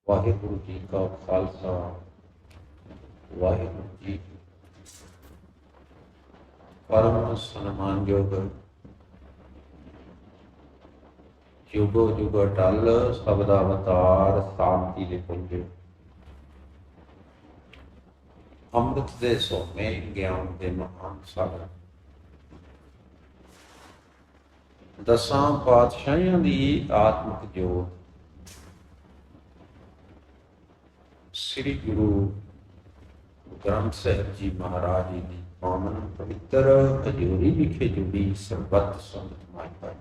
वाहिगुरु जी का खालसा वाहिगुरु जी परम सन्मानयोग युगो युग अटल शब्द अवतार शांति दे पुंज अमृत दे सोमे ज्ञान दे महान सागर दसां पातशाहियां दी आत्मिक जोत श्री गुरु ग्रंथ साहिब जी महाराज जी की पावन पवित्र हजूरी विखे जुड़ी संबत संगत माई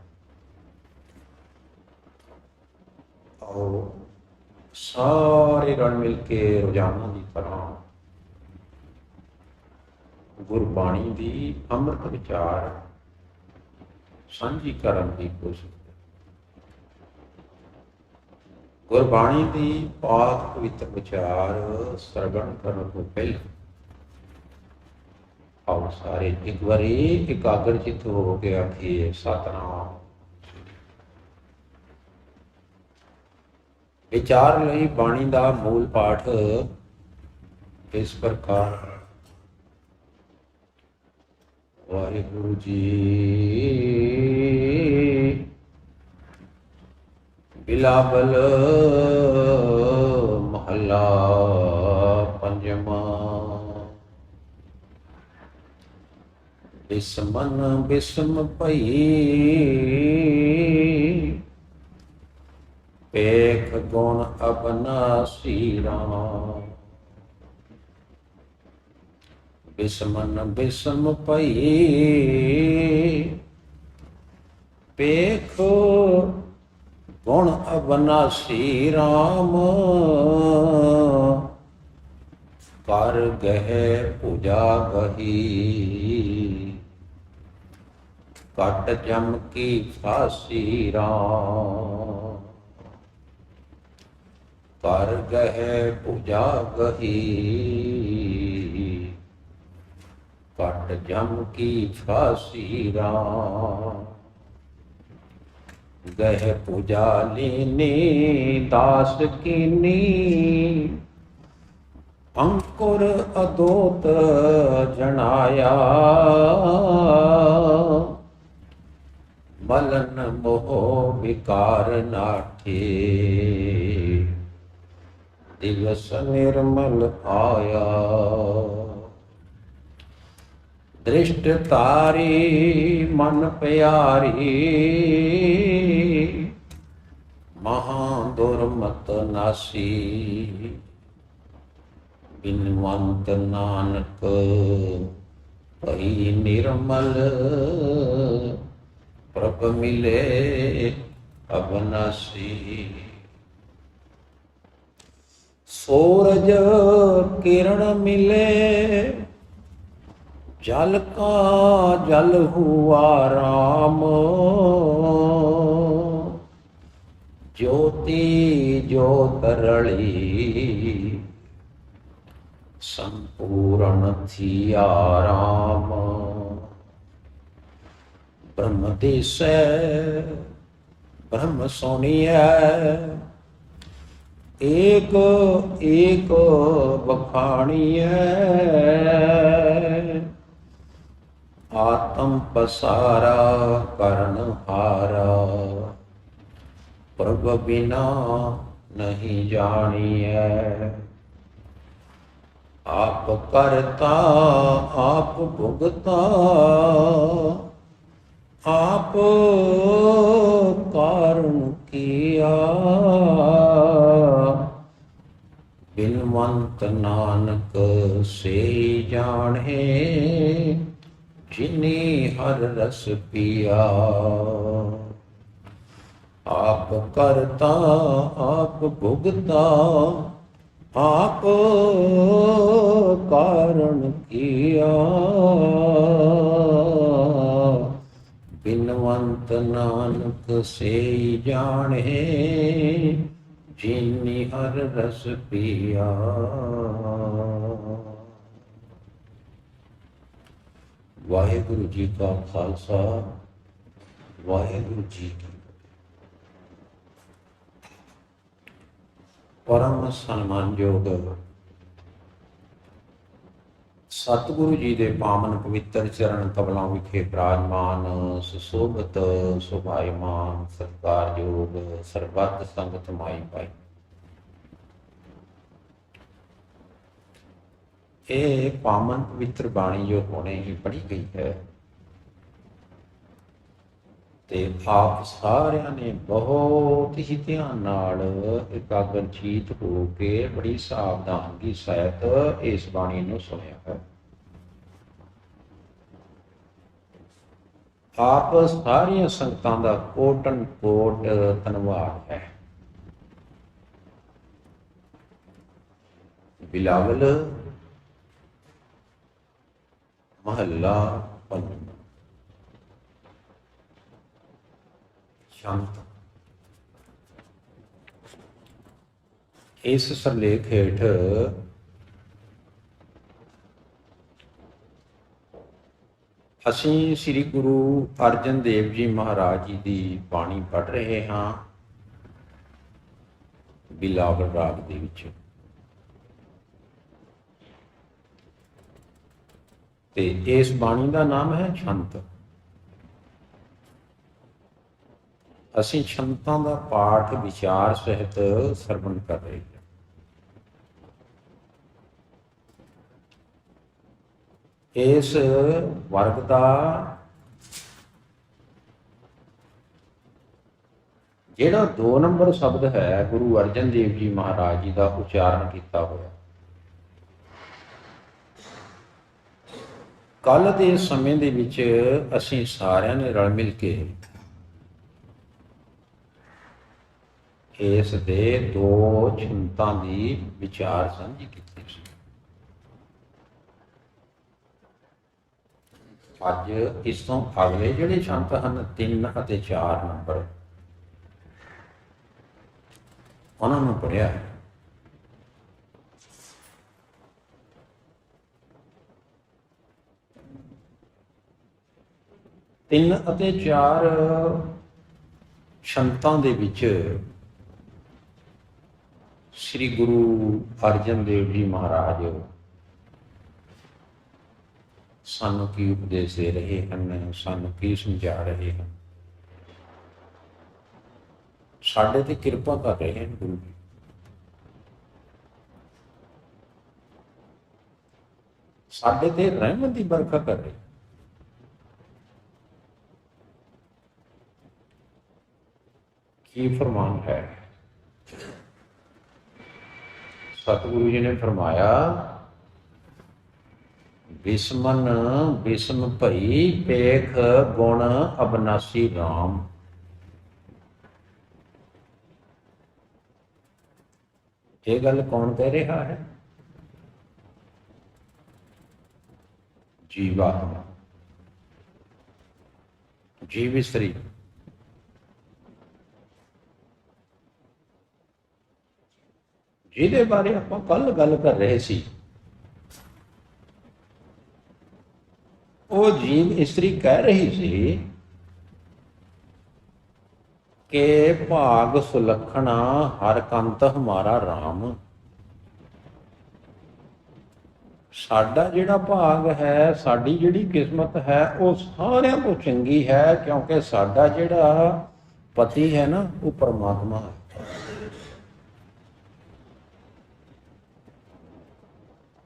आओ सारे रल मिल के रोजाना की तरह गुरबाणी की अमृत विचार सांझी करन की कोशिश। गुरबाणी की पाक पवित्र विचार सरगण करने को पहले आओ सारे एक बारी एकाग्रचित हो के आखिए सतनाम। विचार लई बाणी का मूल पाठ इस प्रकार वाहिगुरु जी बिलावल महला पंजमा। बिस्मन बिस्म भई पेख गुण अबनासी राम। बिस्मन बिस्म भई पेख गुण अबनासी राम। कर गह पूजा गही कट जम की फांसी राम। कर गह पूजा गही कट जम की फांसी राम। गह पूजा लीनी दास कीनी अंकुर अदोत जनाया। मलन मोह विकार नाठे दिवस निर्मल आया। दृष्ट तारी मन प्यारी महा दुर्मत नासी। बिनवंत नानक भई निर्मल प्रभ मिले अबनासी। सूरज किरण मिले जल का जल हुआ राम। ज्योति ज्योत रली संपूर्ण थिया राम। ब्रह्म दिसै ब्रह्म सुनिए एक एक बखाणिए। आत्म पसारा करण हारा प्रभ बिना नहीं जानिए। आप करता आप भुगता आप कारण किया। बिनवंत नानक से जाने जिनी हर रस पिया। आप करता आप भुगता आप कारण किया। बिनवंत नानक से जाने जिनी हर रस पिया। वाहिगुरु जी का खालसा वाहिगुरु जी की। परम सन्मानयोग सतगुरु जी के पावन पवित्र चरण कमलों विखे विराजमान सुशोभित सुभाईमान सत्कारयोग सरबत संगत माई पाई। ये पावन पवित्र बाणी जो होने ही पढ़ी गई है ते आप सारिਆਂ ने बहुत ही ध्यान नाल एकाग्रचित हो के बड़ी सावधानगी सहित इस बाणी नूं सुनिया है। आप सारिया संगतां दा कोटन कोट धन्नवाद है। बिलावल महला पंजवां। शांत। इस सरलेख हेठ ਅਸੀਂ ਸ੍ਰੀ ਗੁਰੂ ਅਰਜਨ ਦੇਵ ਜੀ ਮਹਾਰਾਜ ਜੀ ਦੀ ਬਾਣੀ ਪੜ੍ਹ ਰਹੇ ਹਾਂ ਬਿਲਾਵਲ ਰਾਗ ਦੇ ਵਿੱਚ ਤੇ ਇਸ ਬਾਣੀ ਦਾ ਨਾਮ ਹੈ ਛੰਤ। ਅਸੀਂ ਛੰਤਾਂ ਦਾ ਪਾਠ ਵਿਚਾਰ ਸਹਿਤ ਸਰਵਣ ਕਰ ਰਹੇ ਹਾਂ। इस वर्ग का ਜਿਹੜਾ 2 नंबर शब्द है गुरु अर्जन देव जी महाराज जी का उच्चारण किया होया कल के समय ਦੇ ਵਿੱਚ ਅਸੀਂ ਸਾਰਿਆਂ ਨੇ ਰਲ ਮਿਲ ਕੇ ਇਸ ਦੇ 2 ਛੰਤਾਂ ਦੀ ਵਿਚਾਰ ਸਾਂਝੀ ਕੀਤੀ ਸੀ। ਅੱਜ ਇਸ ਤੋਂ ਅਗਲੇ ਜਿਹੜੇ ਛੰਤ ਹਨ 3 ਅਤੇ 4 ਨੰਬਰ ਉਹਨਾਂ ਨੂੰ ਪੜ੍ਹਿਆ ਹੈ। ਤਿੰਨ ਅਤੇ 4 ਛੰਤਾਂ ਦੇ ਵਿੱਚ ਸ੍ਰੀ ਗੁਰੂ ਅਰਜਨ ਦੇਵ ਜੀ ਮਹਾਰਾਜ ਸਾਨੂੰ ਕੀ ਉਪਦੇਸ਼ ਦੇ ਰਹੇ ਹਨ, ਸਾਨੂੰ ਕੀ ਸਮਝਾ ਰਹੇ ਹਨ, ਸਾਡੇ ਤੇ ਕਿਰਪਾ ਕਰ ਰਹੇ ਹਨ ਗੁਰੂ ਜੀ। ਸਾਡੇ ਤੇ ਰਹਿਮਤ ਦੀ ਬਰਖਾ ਕਰ ਰਹੇ। ਕੀ ਫਰਮਾਨ ਹੈ? ਸਤਿਗੁਰੂ ਜੀ ਨੇ ਫਰਮਾਇਆ बिस्मन बिस्म भई पेख गुण अबनासी राम। ये गल कौन कह रहा है? जीवात्मा, जीव स्त्री। जिहदे बारे आपां कल गल कर रहे सी वो जीव स्त्री कह रही सी कि भाग सुलखना हर कंत हमारा राम। साडा जिहड़ा भाग है, साडी जिहड़ी किस्मत है वो सारियां तो चंगी है क्योंकि साडा जिहड़ा पति है ना वो परमात्मा है।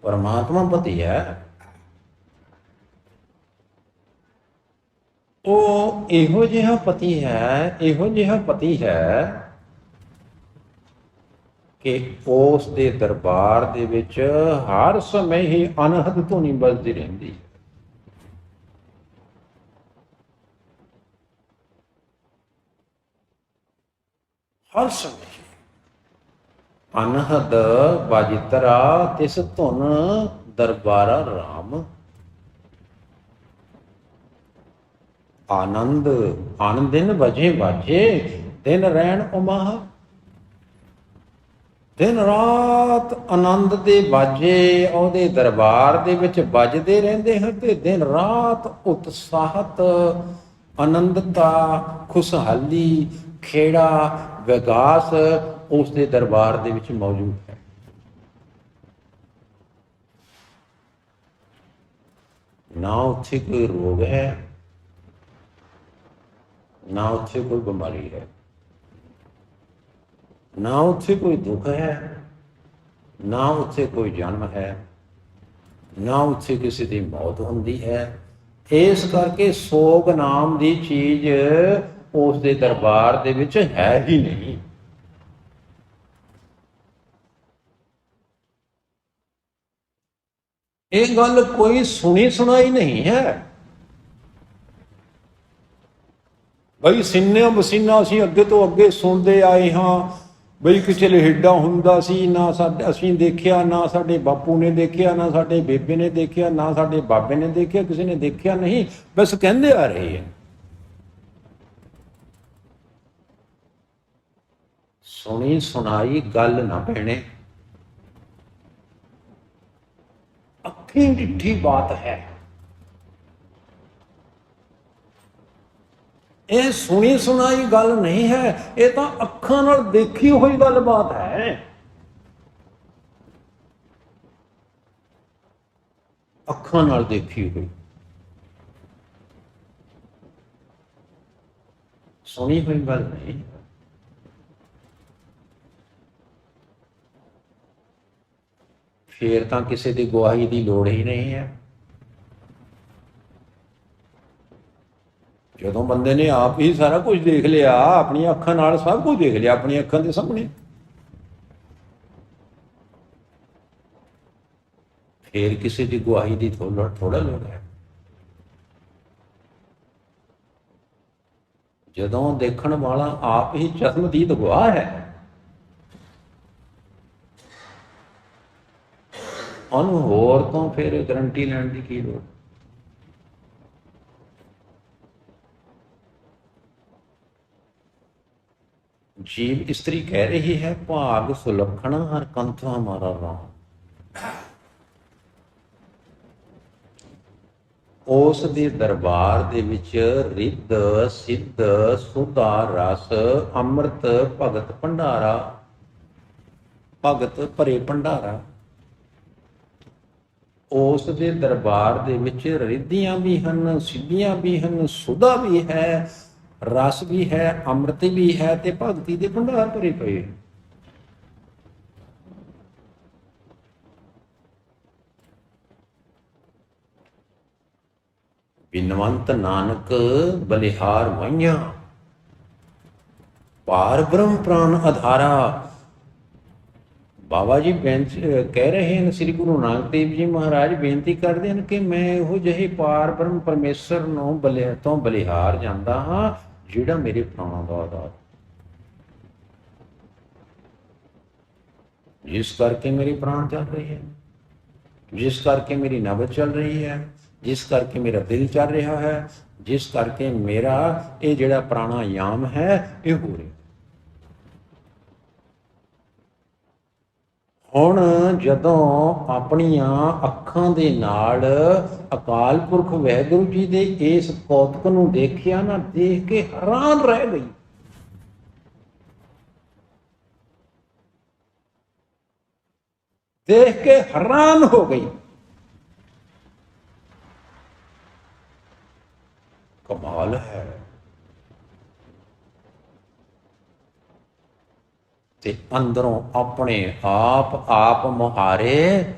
परमात्मा पति है। ਉਹ ਇਹੋ ਜਿਹਾ ਪਤੀ ਹੈ ਕਿ ਉਸ ਦੇ ਦਰਬਾਰ ਦੇ ਵਿੱਚ ਹਰ ਸਮੇਂ ਹੀ ਅਨਹਦ ਧੁਨੀ ਵੱਜਦੀ ਰਹਿੰਦੀ ਹੈ। ਹਰ ਸਮੇਂ ਅਨਹਦ ਬਾਜਿਤਰਾ ਤਿਸ ਧੁਨ ਦਰਬਾਰਾ ਰਾਮ। आनंद आनंद दिन बजे बाजे दिन रैन उमाह। दिन रात आनंद दे बाजे ਉਹਦੇ ਦਰਬਾਰ ਦੇ ਵਿੱਚ ਵੱਜਦੇ ਰਹਿੰਦੇ ਹਨ ਤੇ ਦਿਨ ਰਾਤ ਉਤਸ਼ਾਹਤ ਆਨੰਦਤਾ ਖੁਸ਼ਹਾਲੀ ਖੇੜਾ ਵਿਗਾਸ ਉਸ ਦੇ ਦਰਬਾਰ ਦੇ ਵਿੱਚ ਮੌਜੂਦ ਹੈ। ਨਾ ਉੱਥੇ ਕੋਈ ਰੋਗ ਹੈ, ਨਾ ਉੱਥੇ ਕੋਈ ਬਿਮਾਰੀ ਹੈ, ਨਾ ਉੱਥੇ ਕੋਈ ਦੁੱਖ ਹੈ, ਨਾ ਉੱਥੇ ਕੋਈ ਜਨਮ ਹੈ, ਨਾ ਉੱਥੇ ਕਿਸੇ ਦੀ ਮੌਤ ਹੁੰਦੀ ਹੈ। ਇਸ ਕਰਕੇ ਸੋਗ ਨਾਮ ਦੀ ਚੀਜ਼ ਉਸ ਦੇ ਦਰਬਾਰ ਦੇ ਵਿੱਚ ਹੈ ਹੀ ਨਹੀਂ। ਇਹ ਗੱਲ ਕੋਈ ਸੁਣੀ ਸੁਣਾਈ ਨਹੀਂ ਹੈ। ਬਈ ਸਿੰਨਿਆਂ ਬਸੀਨਾ ਅਸੀਂ ਅੱਗੇ ਤੋਂ ਅੱਗੇ ਸੁਣਦੇ ਆਏ ਹਾਂ ਬਈ ਕਿਸੇ ਲਹਿਡਾ ਹੁੰਦਾ ਸੀ, ਨਾ ਸਾਡੇ ਅਸੀਂ ਦੇਖਿਆ, ਨਾ ਸਾਡੇ ਬਾਪੂ ਨੇ ਦੇਖਿਆ, ਨਾ ਸਾਡੇ ਬੇਬੇ ਨੇ ਦੇਖਿਆ, ਨਾ ਸਾਡੇ ਬਾਬੇ ਨੇ ਦੇਖਿਆ, ਕਿਸੇ ਨੇ ਦੇਖਿਆ ਨਹੀਂ, ਬਸ ਕਹਿੰਦੇ ਆ ਰਹੇ ਹੈ। ਸੁਣੀ ਸੁਣਾਈ ਗੱਲ ਨਾ ਭੈਣੇ, ਅੱਖੀਂ ਡਿੱਠੀ ਬਾਤ ਹੈ। ਇਹ ਸੁਣੀ ਸੁਣਾਈ ਗੱਲ ਨਹੀਂ ਹੈ, ਇਹ ਤਾਂ ਅੱਖਾਂ ਨਾਲ ਦੇਖੀ ਹੋਈ ਗੱਲਬਾਤ ਹੈ। ਅੱਖਾਂ ਨਾਲ ਦੇਖੀ ਹੋਈ, ਸੁਣੀ ਹੋਈ ਗੱਲ ਨਹੀਂ। ਫੇਰ ਤਾਂ ਕਿਸੇ ਦੀ ਗਵਾਹੀ ਦੀ ਲੋੜ ਹੀ ਨਹੀਂ ਹੈ। ਜਦੋਂ ਬੰਦੇ ਨੇ ਆਪ ਹੀ ਸਾਰਾ ਕੁਝ ਦੇਖ ਲਿਆ, ਆਪਣੀਆਂ ਅੱਖਾਂ ਨਾਲ ਸਭ ਕੁਝ ਦੇਖ ਲਿਆ, ਆਪਣੀਆਂ ਅੱਖਾਂ ਦੇ ਸਾਹਮਣੇ, ਫੇਰ ਕਿਸੇ ਦੀ ਗਵਾਹੀ ਦੀ ਥੋੜਾ ਲੋੜ ਹੈ। ਜਦੋਂ ਦੇਖਣ ਵਾਲਾ ਆਪ ਹੀ ਚਸ਼ਮਦੀਦ ਗਵਾਹ ਹੈ, ਉਹਨੂੰ ਹੋਰ ਤੋਂ ਫਿਰ ਗਰੰਟੀ ਲੈਣ ਦੀ ਕੀ ਲੋੜ। जीव स्त्री कह रही है भाग सुलखना हर कंथ हमारा राम। ਉਸ ਦੇ ਦਰਬਾਰ ਦੇ ਵਿੱਚ ਰਿੱਧ ਸਿੱਧ ਸੁਧਾ ਰਸ ਅੰਮ੍ਰਿਤ ਭਗਤ ਭੰਡਾਰਾ, ਭਗਤ ਭਰੇ ਭੰਡਾਰਾ। ਉਸ ਦੇ ਦਰਬਾਰ ਦੇ ਵਿੱਚ ਰਿੱਧੀਆਂ ਵੀ ਹਨ, ਸਿੱਧੀਆਂ ਵੀ ਹਨ, ਸੁਧਾ ਵੀ ਹੈ, ਰਸ ਵੀ ਹੈ, ਅੰਮ੍ਰਿਤ ਵੀ ਹੈ, ਤੇ ਭਗਤੀ ਦੇ ਭੰਡਾਰ ਭਰੇ ਪਏ। ਬਿਨਵੰਤ ਨਾਨਕ ਬਲਿਹਾਰ ਵਾਈਆਂ, ਪਾਰ ਬ੍ਰਹਮ ਪ੍ਰਾਨ ਆਧਾਰਾ। ਬਾਬਾ ਜੀ ਕਹਿ ਰਹੇ ਹਨ, ਸ੍ਰੀ ਗੁਰੂ ਨਾਨਕ ਦੇਵ ਜੀ ਮਹਾਰਾਜ ਬੇਨਤੀ ਕਰਦੇ ਹਨ ਕਿ ਮੈਂ ਇਹੋ ਜਿਹੇ ਪਾਰ ਬ੍ਰਹਮ ਪਰਮੇਸ਼ਰ ਨੂੰ ਤੋਂ ਬਲਿਹਾਰ ਜਾਂਦਾ ਹਾਂ ਜਿਹੜਾ ਮੇਰੇ ਪ੍ਰਾਣਾਂ ਦਾ ਆਧਾਰ, ਜਿਸ ਕਰਕੇ ਮੇਰੇ ਪ੍ਰਾਣ ਚੱਲ ਰਹੇ ਹੈ, ਜਿਸ ਕਰਕੇ ਮੇਰੀ ਨਬਜ਼ ਚੱਲ ਰਹੀ ਹੈ, ਜਿਸ ਕਰਕੇ ਮੇਰਾ ਦਿਲ ਚੱਲ ਰਿਹਾ ਹੈ, ਜਿਸ ਕਰਕੇ ਮੇਰਾ ਇਹ ਜਿਹੜਾ ਪ੍ਰਾਣਾਯਾਮ ਹੈ ਇਹ ਹੋ ਰਿਹਾ। ਹੁਣ ਜਦੋਂ ਆਪਣੀਆਂ ਅੱਖਾਂ ਦੇ ਨਾਲ ਅਕਾਲ ਪੁਰਖ ਵਾਹਿਗੁਰੂ ਜੀ ਦੇ ਇਸ ਕੌਤਕ ਨੂੰ ਦੇਖਿਆ ਨਾ, ਦੇਖ ਕੇ ਹੈਰਾਨ ਰਹਿ ਗਈ। ਦੇਖ ਕੇ ਹੈਰਾਨ ਹੋ ਗਈ। ਕਮਾਲ ਹੈ। ਤੇ ਅੰਦਰੋਂ ਆਪਣੇ ਆਪ ਮੁਹਾਰੇ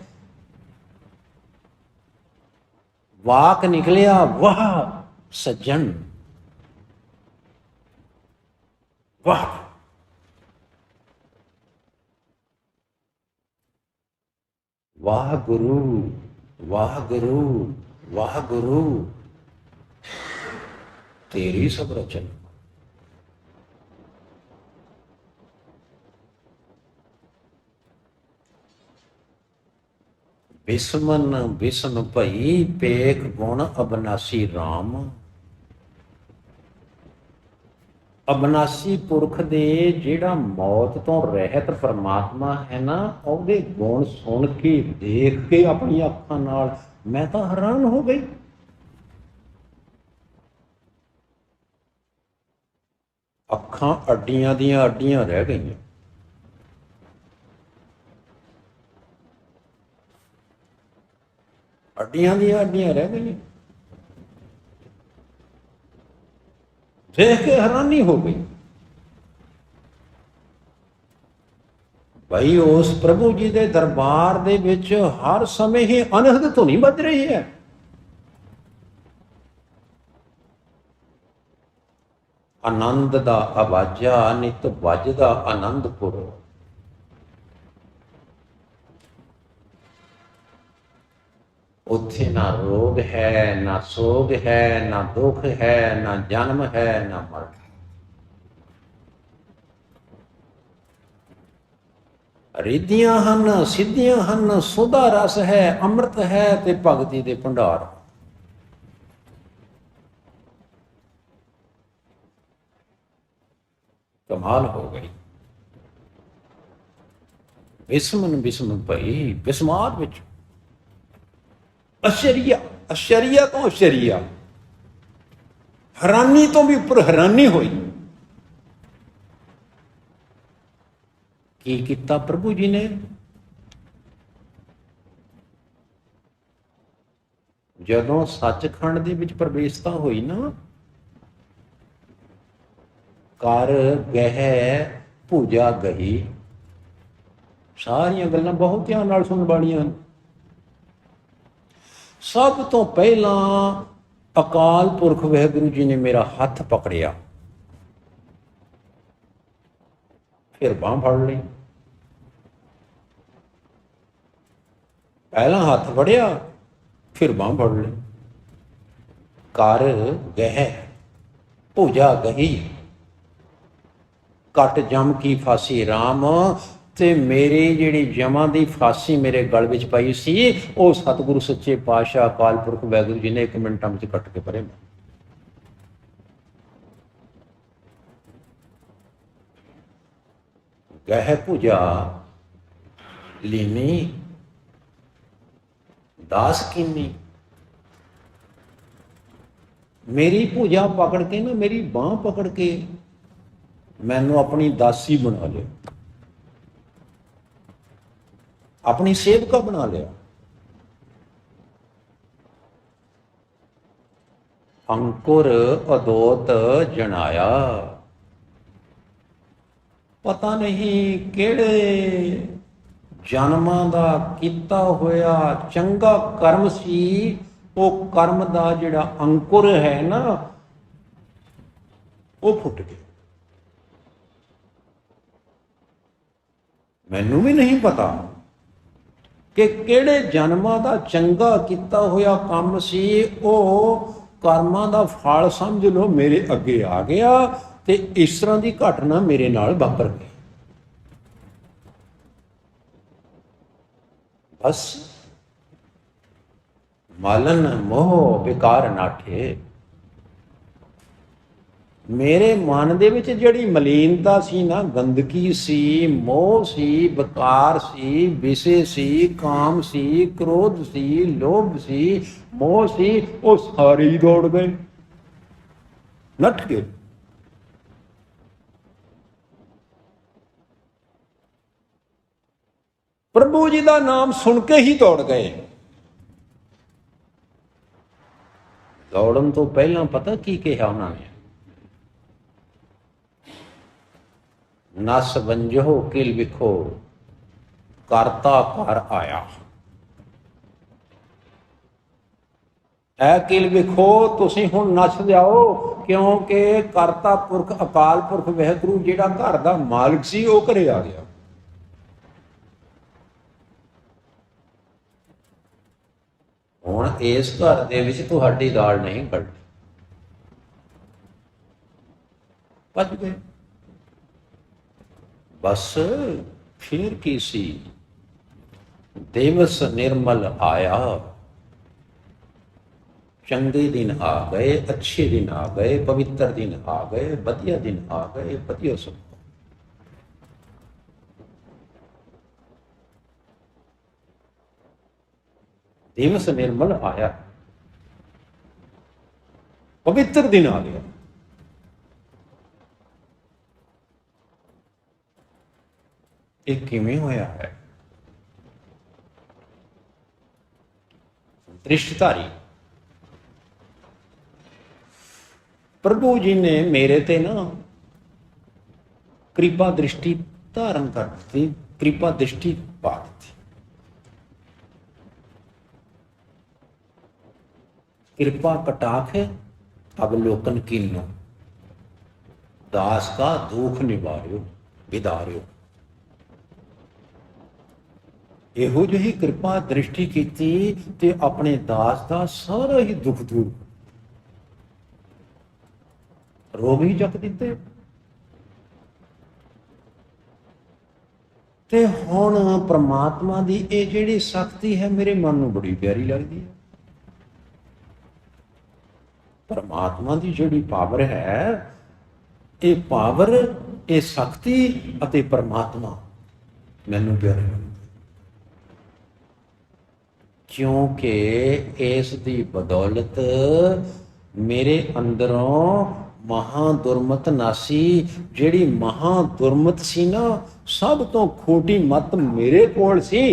ਵਾਕ ਨਿਕਲਿਆ, ਵਾਹ ਸੱਜਣ, ਵਾਹ। ਵਾਹ ਗੁਰੂ, ਵਾਹ ਗੁਰੂ, ਵਾਹ ਗੁਰੂ, ਤੇਰੀ ਸਭ ਰਚਨ। ਬਿਸਮਨ ਬਿਸਮ ਭਈ ਪੇਖ ਗੁਣ ਅਬਨਾਸੀ ਰਾਮ। ਅਬਨਾਸੀ ਪੁਰਖ ਦੇ ਜਿਹੜਾ ਮੌਤ ਤੋਂ ਰਹਿਤ ਪਰਮਾਤਮਾ ਹੈ ਨਾ, ਉਹਦੇ ਗੁਣ ਸੁਣ ਕੇ ਦੇਖ ਕੇ ਆਪਣੀਆਂ ਅੱਖਾਂ ਨਾਲ ਮੈਂ ਤਾਂ ਹੈਰਾਨ ਹੋ ਗਈ। ਅੱਖਾਂ ਅੱਡੀਆਂ ਦੀਆਂ ਅੱਡੀਆਂ ਰਹਿ ਗਈਆਂ। हड्डियां दी हड्डियां रह गई। देख के हैरानी हो गई, भाई उस प्रभु जी के दरबार दे विच हर समय ही अनहद तो नहीं बज रही है। आनंद दा आवाजा नित वजदा आनंदपुर। उत्थे ना रोग है, ना सोग है, ना दुख है, ना जन्म है, ना मरण। रिद्धियां हन, सिद्धियां हन, सुधा रस है, अमृत है ते भगती दे भंडार। कमाल हो गई। विस्मन विस्म भई विस्मार विच आश्चर्य, आश्चर्य तो आश्चर्य, हैरानी तो भी उपर हैरानी हुई। की कीता प्रभु जी ने? जदों सचखंड दे विच प्रवेशता हुई ना, कर गह पूजा गही, सारिया गल्लां बहुत ध्यान नाल सुनन वालियां। सब तो पहला अकाल पुरख वाहिगुरू जी ने मेरा हथ पकड़िया, फिर बांह फड़ ली। पहला हथ फड़िया, फिर बांह फड़ ली। कर गह पूजा गही, कट जम की फांसी राम। ते मेरी जिहड़ी जमां दी फांसी मेरे गल विच पई सी, वो सतगुरु सच्चे पातशाह अकाल पुरख वाहिगुरू जी ने 1 मिनटां विच कट के परे। गह पूजा लीनी दास कीनी। मेरी पूजा पकड़ के ना, मेरी बांह पकड़ के मैनू अपनी दासी बना लिया, अपनी सेवका बना लिया। अंकुर अदोत जनाया, पता नहीं किहड़े जन्मां दा कीता होया चंगा कर्म सी, वो कर्म दा जिहड़ा अंकुर है ना, वो फुट गया। मैनू भी नहीं पता कि किहड़े जन्मां दा चंगा कीता होया काम सी, वो कर्मां दा फल समझ लो मेरे अगे आ गया, ते इस तरह की घटना मेरे नाल वापर गई। बस मालन मोह बेकार नाठे। मेरे मन दे विच जिहड़ी मलीनता सी ना, गंदगी सी, मोह सी, बेकार सी, विषे सी, काम सी, क्रोध सी, लोभ सी, मोह सी, वो सारे ही दौड़ गए, नठ गए। प्रभु जी का नाम सुन के ही दौड़ गए। दौड़न तो पहला पता की कहा उन्होंने? नस वंजो किल विखो करता घर आया। ऐ किल विखो तुसी हुण नस जाओ, क्योंकि करता पुरख अकाल पुरख वाहिगुरू जिहड़ा घर का मालिक सी, वो घरे आ गया। हुण इस घर दे विच तुहाडी दाल नहीं गलनी। भज गए। बस फिर की सी, दिवस निर्मल आया। चंगे दिन आ गए, अच्छे दिन आ गए, पवित्र दिन आ गए, वधिया दिन आ गए, वधिया सब। दिवस निर्मल आया, पवित्र दिन आ गया। ये किवें होया है? दृष्टधारी। प्रभु जी ने मेरे ते ना कृपा दृष्टि धारण कर दी, कृपा दृष्टि पा दी। कृपा कटाक्ष अवलोकन कीनो, दास का दुख निवार्यो विदार्यो। ਇਹੋ ਜਿਹੀ ਕਿਰਪਾ ਦ੍ਰਿਸ਼ਟੀ ਕੀਤੀ ਤੇ ਆਪਣੇ ਦਾਸ ਦਾ ਸਾਰਾ ਹੀ ਦੁੱਖ ਦੂਰ, ਰੋਗ ਹੀ ਚੱਕ ਦਿੱਤੇ। ਤੇ ਹੁਣ ਪ੍ਰਮਾਤਮਾ ਦੀ ਇਹ ਜਿਹੜੀ ਸ਼ਕਤੀ ਹੈ ਮੇਰੇ ਮਨ ਨੂੰ ਬੜੀ ਪਿਆਰੀ ਲੱਗਦੀ ਹੈ। परमात्मा की जिहड़ी पावर है, ये पावर, ये शक्ति अते परमात्मा मैनू प्यारे क्योंकि इस दी बदौलत मेरे अंदरों महादुरमत नासी, जिहड़ी महादुरमत सी ना, सब तो खोटी मत मेरे कोल सी,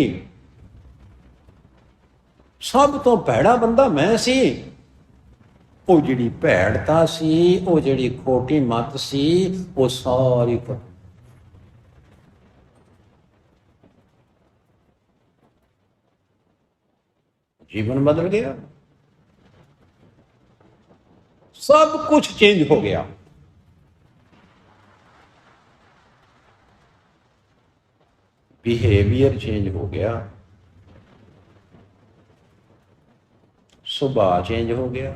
सब तो भैड़ा बंदा मैं सी। वो जिहड़ी भैड़ता सी, वो जिहड़ी खोटी मत सी, वो सारी जीवन बदल गया, सब कुछ चेंज हो गया। बिहेवियर चेंज हो गया, सुभाव चेंज हो गया,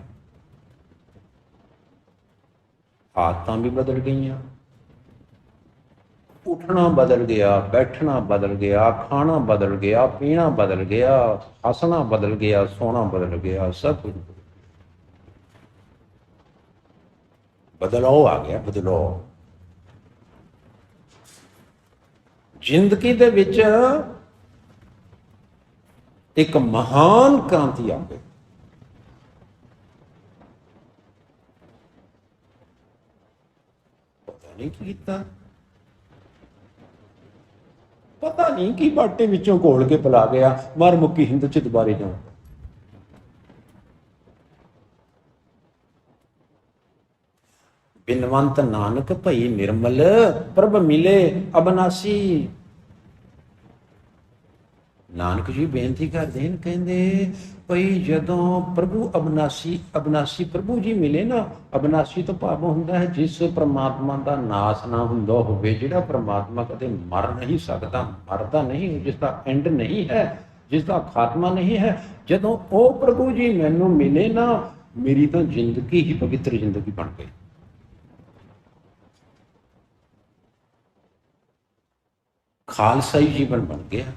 आदतां भी बदल गई, उठना बदल गया, बैठना बदल गया, खाना बदल गया, पीना बदल गया, हंसना बदल गया, सोना बदल गया, सब कुछ बदलाव आ गया। बदलाव जिंदगी दे विच एक महान क्रांति आ गई। नहीं कीता, पता नहीं की बाटे विचों घोल के पिला गया, मर मुक्की हिंद च दुबारे जाऊं। बिनवंत नानक भई निर्मल, प्रभ मिले अबनासी। नानक जी बेनती करते हैं, कहते भई जदों प्रभु अबनासी, अबनासी प्रभु जी मिले ना, अबनासी तो भाव हुंदा है जिस परमात्मा का नाश ना हुंदा होवे, जिहड़ा परमात्मा कदे मर नहीं सकता, मरदा नहीं, जिसका एंड नहीं है, जिसका खात्मा नहीं है। जदों ओ प्रभु जी मैनू मिले ना, मेरी तो जिंदगी ही पवित्र जिंदगी बन गई। खालसाई जीवन बन गया।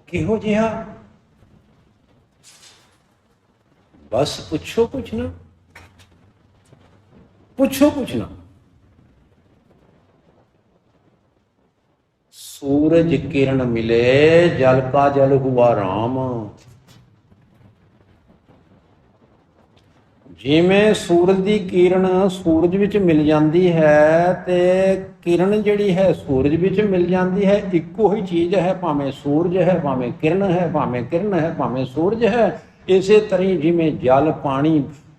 किहो जिहा, बस पुछो कुछ ना, पुछो कुछ ना। सूरज किरण मिले, जल का जल हुआ राम। जिमें सूरज की किरण सूरज विच मिल जाती है, ते किरण जिहड़ी है सूरज विच मिल जाती है, इक्को ही चीज़ है, भावें सूरज है, भावें किरण है, भावें किरण है, भावें सूरज है। इसे तरह जिमें जल पानी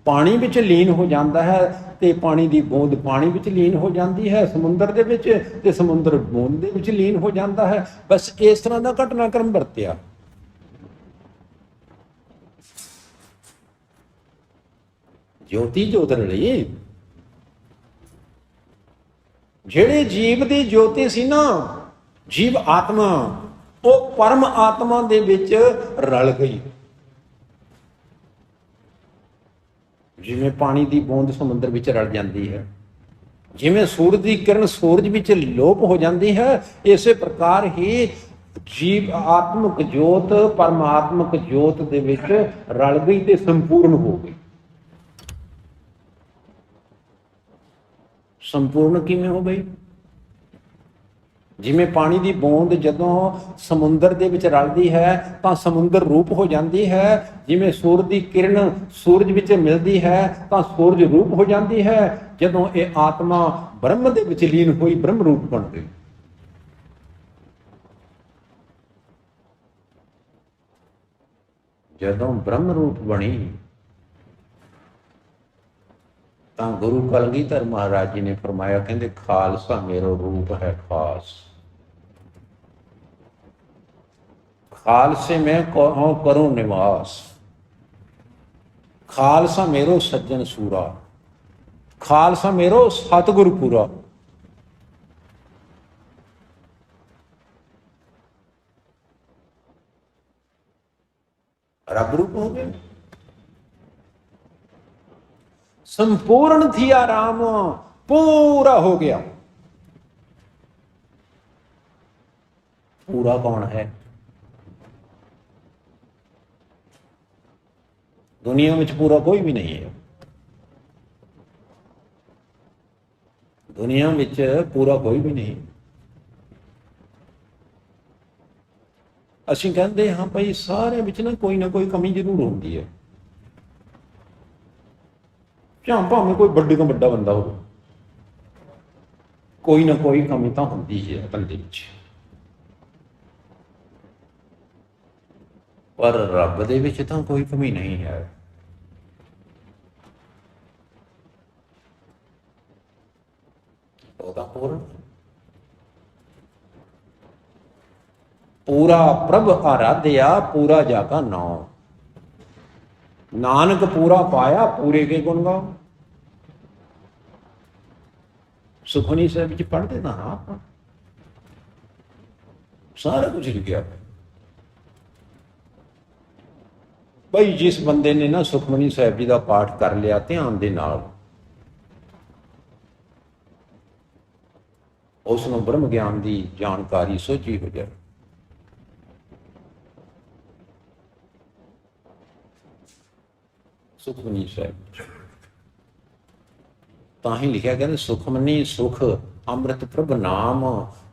पानी विच लीन हो जाता है, ते पानी की बूंद पानी विच लीन हो जाती है समुंदर दे विच, ते समुंदर बूंद दे विच लीन हो जाता है। बस इस तरह का घटनाक्रम वरतिया। ज्योति जोत रली, जेड़े जीव दी ज्योति सी ना, जीव आत्मा, वो परम आत्मा दे विच रल गई। जिवें पानी की बूंद समुद्र विच रल जाती है, जिवें सूरज की किरण सूरज विच लोप हो जाती है, इस प्रकार ही जीव आत्मक जोत परमात्मक जोत दे विच रल गई ते संपूर्ण हो गई। संपूर्ण किवें हो गई? जिमें पानी की बूंद जदों समुंदर दे विच रलदी है तां समुंदर रूप हो जाती है, जिमें सूरज की किरण सूरज विच मिलती है तां सूरज रूप हो जाती है। जदों ये आत्मा ब्रह्म दे विच लीन हुई, ब्रह्म रूप बन गई। ਜਦੋਂ ਬ੍ਰਹਮ ਰੂਪ ਬਣੀ ਤਾਂ ਗੁਰੂ ਕਲਗੀਧਰ ਮਹਾਰਾਜ ਜੀ ਨੇ ਫਰਮਾਇਆ, ਕਹਿੰਦੇ ਖਾਲਸਾ ਮੇਰਾ ਰੂਪ ਹੈ ਖਾਸ, ਖਾਲਸੇ ਮੈਂ ਕਰੂੰ ਨਿਵਾਸ, ਖਾਲਸਾ ਮੇਰੋ ਸੱਜਣ ਸੂਰਾ, ਖਾਲਸਾ ਮੇਰੋ ਸਤਿਗੁਰ ਪੂਰਾ। ਰੱਬ ਰੂਪ ਹੋ ਗਏ, संपूर्ण थिया राम, पूरा हो गया। पूरा कौन है? दुनिया में पूरा कोई भी नहीं है, दुनिया में पूरा कोई भी नहीं। ਅਸੀਂ ਕਹਿੰਦੇ ਹਾਂ ਭਾਈ ਸਾਰਿਆਂ ਵਿੱਚ ਨਾ ਕੋਈ ਕਮੀ ਜ਼ਰੂਰ ਹੁੰਦੀ ਹੈ, ਚਾਹੇ ਭਾਵੇਂ ਕੋਈ ਵੱਡੇ ਤੋਂ ਵੱਡਾ ਬੰਦਾ ਹੋਵੇ, ਕੋਈ ਨਾ ਕੋਈ ਕਮੀ ਤਾਂ ਹੁੰਦੀ ਹੈ ਬੰਦੇ ਵਿੱਚ। ਪਰ ਰੱਬ ਦੇ ਵਿੱਚ ਤਾਂ ਕੋਈ ਕਮੀ ਨਹੀਂ ਹੈ। ਉਹਦਾ पूरा प्रभ आराध्या, पूरा जाका नाम, नानक पूरा पाया, पूरे के गुण गाओ। सुखमनी साहिब पढ़ते ना आप, सारा कुछ लिखा भाई। जिस बंदे ने ना सुखमनी साहिब जी का पाठ कर लिया ध्यान दे नाल, उसनूं ब्रह्म ज्ञान की जानकारी सोझी हो जाए। सुखमनी साहिब ताही लिखा, कहते सुखमनी सुख अमृत प्रभ नाम,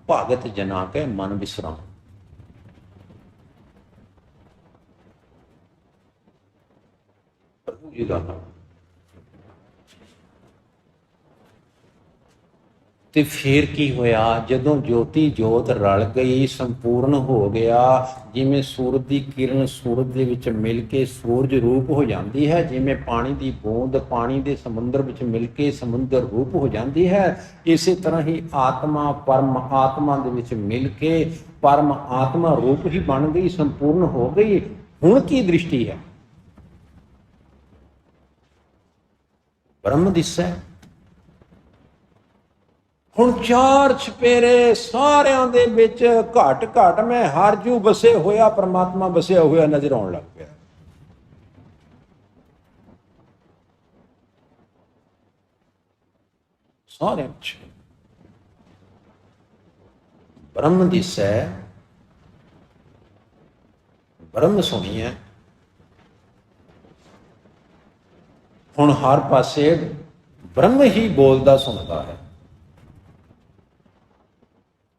भागत जना के मन विश्राम। प्रभु जी का नाम। ਤੇ ਫਿਰ ਕੀ ਹੋਇਆ? ਜਦੋਂ ਜੋਤੀ ਜੋਤ ਰਲ ਗਈ, ਸੰਪੂਰਨ ਹੋ ਗਿਆ, ਜਿਵੇਂ ਸੂਰਜ ਦੀ ਕਿਰਨ ਸੂਰਜ ਦੇ ਵਿੱਚ ਮਿਲ ਕੇ ਸੂਰਜ ਰੂਪ ਹੋ ਜਾਂਦੀ ਹੈ, ਜਿਵੇਂ ਪਾਣੀ ਦੀ ਬੂੰਦ ਪਾਣੀ ਦੇ ਸਮੁੰਦਰ ਵਿੱਚ ਮਿਲ ਕੇ ਸਮੁੰਦਰ ਰੂਪ ਹੋ ਜਾਂਦੀ ਹੈ, ਇਸੇ ਤਰ੍ਹਾਂ ਹੀ ਆਤਮਾ ਪਰਮ ਆਤਮਾ ਦੇ ਵਿੱਚ ਮਿਲ ਕੇ ਪਰਮ ਆਤਮਾ ਰੂਪ ਹੀ ਬਣ ਗਈ, ਸੰਪੂਰਨ ਹੋ ਗਈ। ਹੁਣ ਕੀ ਦ੍ਰਿਸ਼ਟੀ ਹੈ? ਬ੍ਰਹਮ ਦਿਸੈ। ਹੁਣ ਚਾਰ ਛਪੇਰੇ ਸਾਰਿਆਂ ਦੇ ਵਿੱਚ ਘਟ ਘਟ ਮੈਂ ਹਰ ਜੂ ਵਸੇ ਹੋਇਆ ਪਰਮਾਤਮਾ ਵਸਿਆ ਹੋਇਆ ਨਜ਼ਰ ਆਉਣ ਲੱਗ ਪਿਆ। ਸਾਰਿਆਂ ਵਿੱਚ ਬ੍ਰਹਮ ਦਿਸੈ, ਬ੍ਰਹਮ ਸੁਣੀਐ। ਹੁਣ ਹਰ ਪਾਸੇ ਬ੍ਰਹਮ ਹੀ ਬੋਲਦਾ ਸੁਣਦਾ ਹੈ,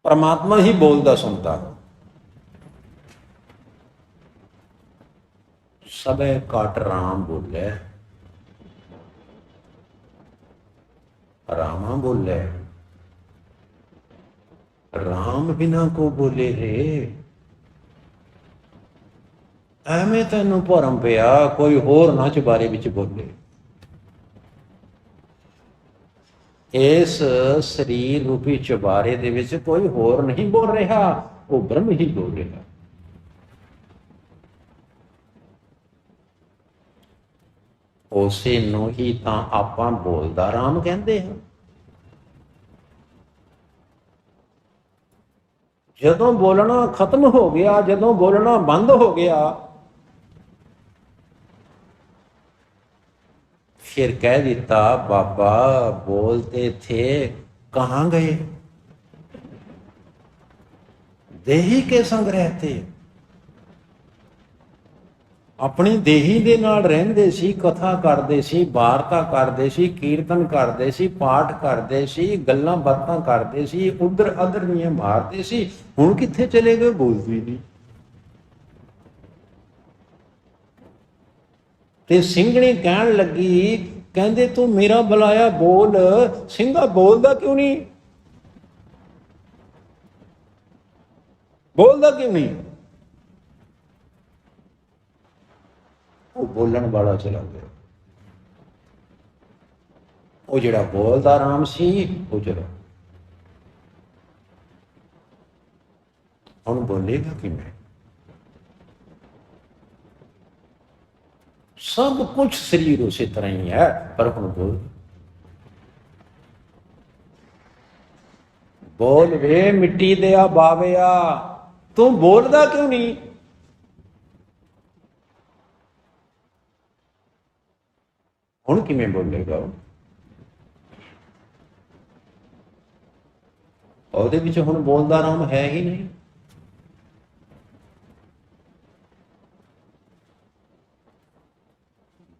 परमात्मा ही बोलता सुनता। सबे काट राम बोले, रामा बोले, राम बिना को बोले रे। ਐਵੇਂ ਤੈਨੂੰ ਭਰਮ ਪਿਆ ਕੋਈ ਹੋਰ ਨਾ ਚੁਬਾਰੇ ਵਿੱਚ ਬੋਲੇ। ਇਸ ਸਰੀਰ ਰੂਪੀ ਚੁਬਾਰੇ ਦੇ ਵਿੱਚ ਕੋਈ ਹੋਰ ਨਹੀਂ ਬੋਲ ਰਿਹਾ, ਉਹ ਬ੍ਰਹਮ ਹੀ ਬੋਲ ਰਿਹਾ। ਉਸੇ ਨੂੰ ਹੀ ਤਾਂ ਆਪਾਂ ਬੋਲਦਾ ਰਾਮ ਕਹਿੰਦੇ ਹਾਂ। ਜਦੋਂ ਬੋਲਣਾ ਖਤਮ ਹੋ ਗਿਆ, ਜਦੋਂ ਬੋਲਣਾ ਬੰਦ ਹੋ ਗਿਆ, फिर कह देता बाबा बोलते थे कहाँ गए, देही के संग रहते। अपनी देही दे नाल रहंदे सी, कथा करदे सी, वार्ता करदे सी, कीर्तन करदे सी, पाठ करदे सी, गल्लां बातां करदे सी, उधर अधर नीं मारदे सी। हुण कित्थे चले गए? बोलदे नहीं। ते ਸਿੰਘਣੀ ਕਹਿਣ ਲੱਗੀ, ਕਹਿੰਦੇ ਤੂੰ ਮੇਰਾ ਬੁਲਾਇਆ ਬੋਲ। ਸਿੰਘਾ ਬੋਲਦਾ ਕਿਉਂ ਨਹੀਂ? ਬੋਲਦਾ ਕਿਉਂ ਨਹੀਂ? ਬੋਲਣ ਵਾਲਾ ਚਲਾ ਗਿਆ। ਉਹ ਜਿਹੜਾ ਬੋਲਦਾ ਰਾਮ ਸੀ ਉਹ ਚਲਾ। ਹੁਣ ਬੋਲੇਗਾ ਕਿਵੇਂ? सब कुछ शरीर उसी तरह ही है, पर हम बोल वे मिट्टी दिया बाविया, तू बोलदा क्यों नहीं? हुण किवें बोलेगा? ਉਹਦੇ ਵਿੱਚ ਹੁਣ ਬੋਲਦਾ ਰਾਮ ਹੈ ਹੀ ਨਹੀਂ।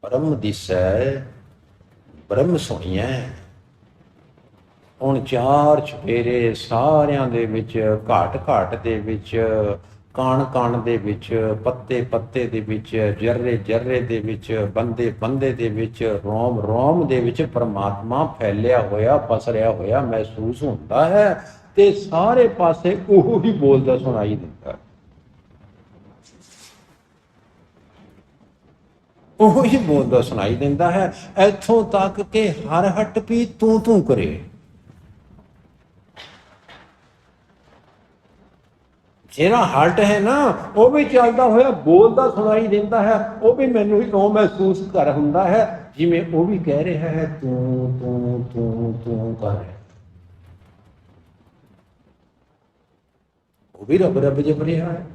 ਬ੍ਰਹਮ ਦਿਸੈ ਬ੍ਰਹਮ ਸੁਣੀਐ। ਹੁਣ ਚਾਰ ਚੁਫੇਰੇ ਸਾਰਿਆਂ ਦੇ ਵਿੱਚ, ਘਾਟ ਘਾਟ ਦੇ ਵਿੱਚ, ਕਣ ਕਣ ਦੇ ਵਿੱਚ, ਪੱਤੇ ਪੱਤੇ ਦੇ ਵਿੱਚ, ਜਰਰੇ ਜਰਰੇ ਦੇ ਵਿੱਚ, ਬੰਦੇ ਬੰਦੇ ਦੇ ਵਿੱਚ, ਰੋਮ ਰੋਮ ਦੇ ਵਿੱਚ ਪਰਮਾਤਮਾ ਫੈਲਿਆ ਹੋਇਆ, ਪਸਰਿਆ ਹੋਇਆ ਮਹਿਸੂਸ ਹੁੰਦਾ ਹੈ ਤੇ ਸਾਰੇ ਪਾਸੇ ਉਹ ਹੀ ਬੋਲਦਾ ਸੁਣਾਈ ਦਿੰਦਾ। ਉਹ ਹੀ ਬੋਲਦਾ ਸੁਣਾਈ ਦਿੰਦਾ ਹੈ, ਇੱਥੋਂ ਤੱਕ ਕਿ ਹਰ ਹੱਟ ਵੀ ਤੂੰ ਤੂੰ ਕਰੇ। ਜਿਹੜਾ ਹੱਟ ਹੈ ਨਾ ਉਹ ਵੀ ਚੱਲਦਾ ਹੋਇਆ ਬੋਲਦਾ ਸੁਣਾਈ ਦਿੰਦਾ ਹੈ। ਉਹ ਵੀ ਮੈਨੂੰ ਹੀ ਉਹ ਮਹਿਸੂਸ ਕਰ ਹੁੰਦਾ ਹੈ ਜਿਵੇਂ ਉਹ ਵੀ ਕਹਿ ਰਿਹਾ ਹੈ ਤੂੰ ਤੂੰ ਤੂੰ ਤੂੰ ਕਰ ਰਿਹਾ। ਉਹ ਵੀ ਰੱਬ ਰੱਬ ਜਪ ਰਿਹਾ ਹੈ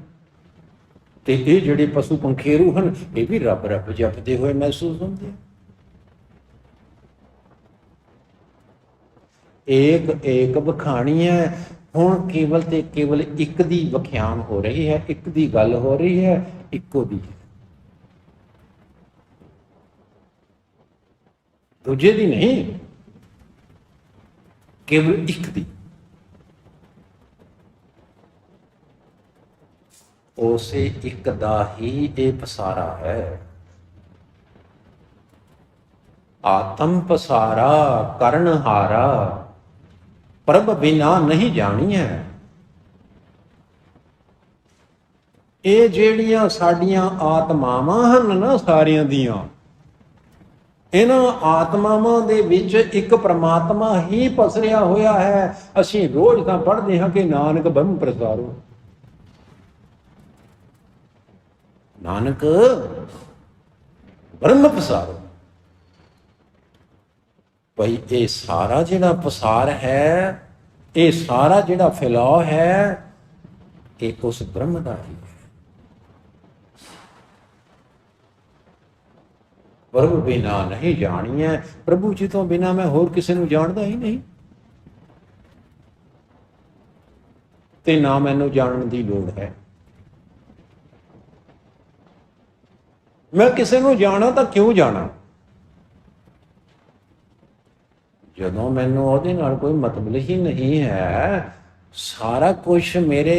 ਤੇ ਇਹ ਜਿਹੜੇ ਪਸ਼ੂ ਪੰਖੇਰੂ ਹਨ ਇਹ ਵੀ ਰੱਬ ਰੱਬ ਜਪਦੇ ਹੋਏ ਮਹਿਸੂਸ ਹੁੰਦੇ। ਏਕ ਏਕ ਵਖਾਣੀ ਹੈ। ਹੁਣ ਕੇਵਲ ਤੇ ਕੇਵਲ ਇੱਕ ਦੀ ਵਖਿਆਨ ਹੋ ਰਹੀ ਹੈ, ਇੱਕ ਦੀ ਗੱਲ ਹੋ ਰਹੀ ਹੈ, ਇੱਕੋ ਦੀ ਹੈ, ਦੂਜੇ ਦੀ ਨਹੀਂ, ਕੇਵਲ ਇੱਕ ਦੀ। ਉਸੇ ਇੱਕ ਦਾ ਹੀ ਇਹ ਪਸਾਰਾ ਹੈ। ਆਤਮ ਪਸਾਰਾ ਕਰਨ ਹਾਰਾ, ਪ੍ਰਭ ਬਿਨਾ ਨਹੀਂ ਜਾਣੀਐ। ਇਹ ਜਿਹੜੀਆਂ ਸਾਡੀਆਂ ਆਤਮਾਵਾਂ ਹਨ ਨਾ ਸਾਰਿਆਂ ਦੀਆਂ, ਇਹਨਾਂ ਆਤਮਾਵਾਂ ਦੇ ਵਿੱਚ ਇੱਕ ਪ੍ਰਮਾਤਮਾ ਹੀ ਪਸਰਿਆ ਹੋਇਆ ਹੈ। ਅਸੀਂ ਰੋਜ਼ ਤਾਂ ਪੜ੍ਹਦੇ ਹਾਂ ਕਿ ਨਾਨਕ ਬ੍ਰਹਮ ਪ੍ਰਸਾਰੋ, ਨਾਨਕ ਬ੍ਰਹਮ ਪਸਾਰੋ। ਭਾਈ ਇਹ ਸਾਰਾ ਜਿਹੜਾ ਪਸਾਰ ਹੈ, ਇਹ ਸਾਰਾ ਜਿਹੜਾ ਫੈਲਾਅ ਹੈ, ਇਹ ਉਸ ਬ੍ਰਹਮ ਦਾ ਹੀ ਹੈ। ਪ੍ਰਭੂ ਬਿਨਾ ਨਹੀਂ ਜਾਣੀਐ। ਪ੍ਰਭੂ ਜੀ ਤੋਂ ਬਿਨਾ ਮੈਂ ਹੋਰ ਕਿਸੇ ਨੂੰ ਜਾਣਦਾ ਹੀ ਨਹੀਂ ਤੇ ਨਾ ਮੈਨੂੰ ਜਾਣਨ ਦੀ ਲੋੜ ਹੈ। ਮੈਂ ਕਿਸੇ ਨੂੰ ਜਾਣਾ ਤਾਂ ਕਿਉਂ ਜਾਣਾ ਜਦੋਂ ਮੈਨੂੰ ਉਹਦੇ ਨਾਲ ਕੋਈ ਮਤਲਬ ਹੀ ਨਹੀਂ ਹੈ। ਸਾਰਾ ਕੁਝ ਮੇਰੇ